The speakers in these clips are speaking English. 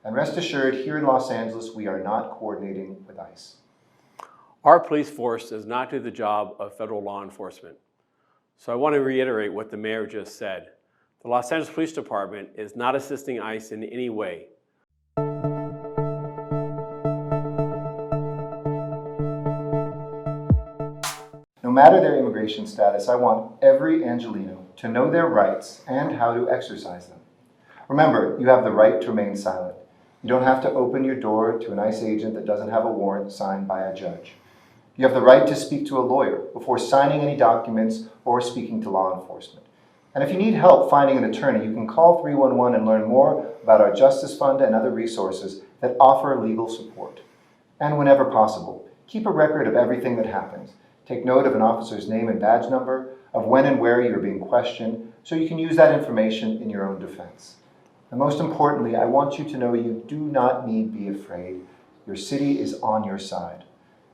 And rest assured, here in Los Angeles, we are not coordinating with ICE. Our police force does not do the job of federal law enforcement. So I want to reiterate what the mayor just said. The Los Angeles Police Department is not assisting ICE in any way. No matter their immigration status, I want every Angelino to know their rights and how to exercise them. Remember, you have the right to remain silent. You don't have to open your door to an ICE agent that doesn't have a warrant signed by a judge. You have the right to speak to a lawyer before signing any documents or speaking to law enforcement. And if you need help finding an attorney, you can call 311 and learn more about our Justice Fund and other resources that offer legal support. And whenever possible, keep a record of everything that happens. Take note of an officer's name and badge number, of when and where you're being questioned, so you can use that information in your own defense. And most importantly, I want you to know you do not need be afraid. Your city is on your side.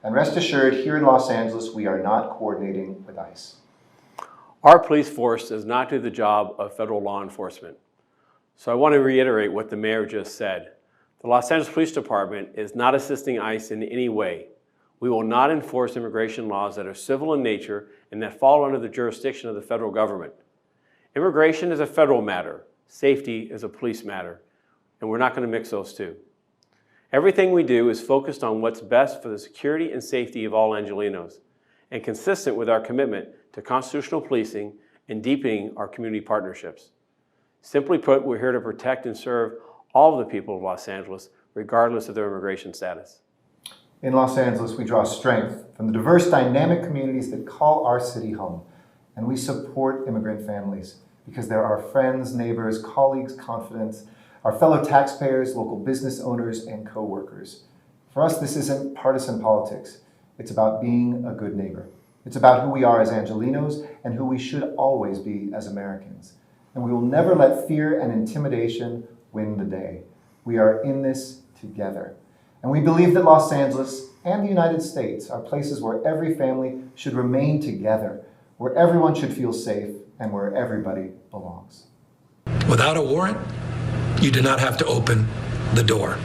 And rest assured, here in Los Angeles, we are not coordinating with ICE. Our police force does not do the job of federal law enforcement. So I want to reiterate what the mayor just said. The Los Angeles Police Department is not assisting ICE in any way. We will not enforce immigration laws that are civil in nature and that fall under the jurisdiction of the federal government. Immigration is a federal matter. Safety is a police matter. And we're not going to mix those two. Everything we do is focused on what's best for the security and safety of all Angelinos and consistent with our commitment to constitutional policing and deepening our community partnerships. Simply put, we're here to protect and serve all of the people of Los Angeles, regardless of their immigration status. In Los Angeles, we draw strength from the diverse, dynamic communities that call our city home, and we support immigrant families because they're our friends, neighbors, colleagues, confidants, our fellow taxpayers, local business owners, and co-workers. For us, this isn't partisan politics. It's about being a good neighbor. It's about who we are as Angelinos and who we should always be as Americans. And we will never let fear and intimidation win the day. We are in this together. And we believe that Los Angeles and the United States are places where every family should remain together, where everyone should feel safe, and where everybody belongs. Without a warrant, you do not have to open the door.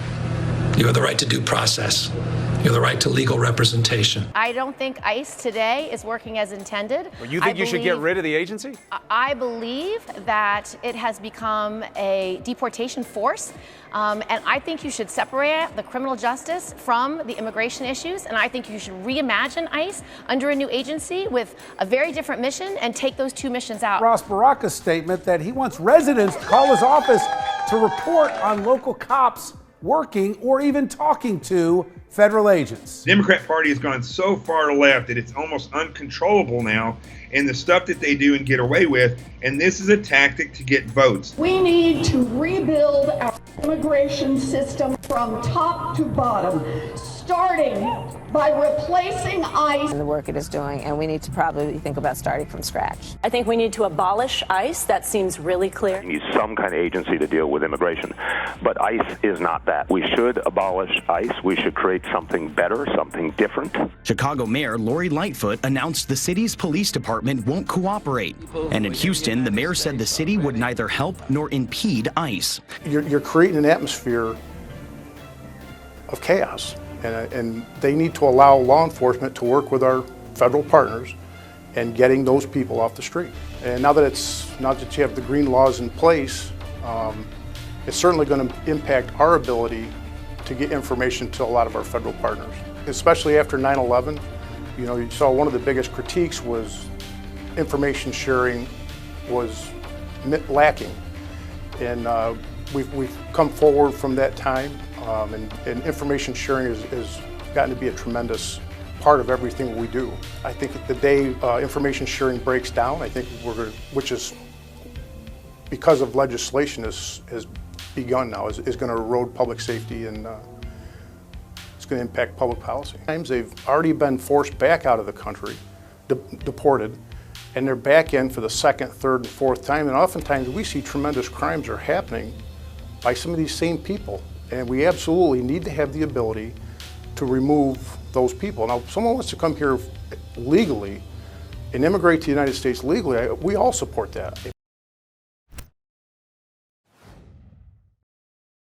You have the right to due process. You have the right to legal representation. I don't think ICE today is working as intended. Well, you think you should get rid of the agency? I believe that it has become a deportation force, and I think you should separate the criminal justice from the immigration issues, and I think you should reimagine ICE under a new agency with a very different mission and take those two missions out. Ross Baraka's statement that he wants residents to call his office to report on local cops working or even talking to federal agents. The Democrat Party has gone so far left that it's almost uncontrollable now in the stuff that they do and get away with, and this is a tactic to get votes. We need to rebuild our immigration system from top to bottom, starting by replacing ICE. And the work it is doing, and we need to probably think about starting from scratch. I think we need to abolish ICE. That seems really clear. You need some kind of agency to deal with immigration, but ICE is not that. We should abolish ICE. We should create something better, something different. Chicago Mayor Lori Lightfoot announced the city's police department won't cooperate. And in Houston, the mayor said the city would neither help nor impede ICE. You're creating an atmosphere of chaos. And they need to allow law enforcement to work with our federal partners and getting those people off the street. And now that you have the green laws in place, it's certainly going to impact our ability to get information to a lot of our federal partners. Especially after 9/11, you saw one of the biggest critiques was information sharing was lacking. And we've come forward from that time. And information sharing has gotten to be a tremendous part of everything we do. I think the day information sharing breaks down, I think which is because of legislation has begun now, is going to erode public safety and it's going to impact public policy. They've already been forced back out of the country, deported, and they're back in for the second, third, and fourth time. And oftentimes we see tremendous crimes are happening by some of these same people. And we absolutely need to have the ability to remove those people. Now, if someone wants to come here legally and immigrate to the United States legally, we all support that.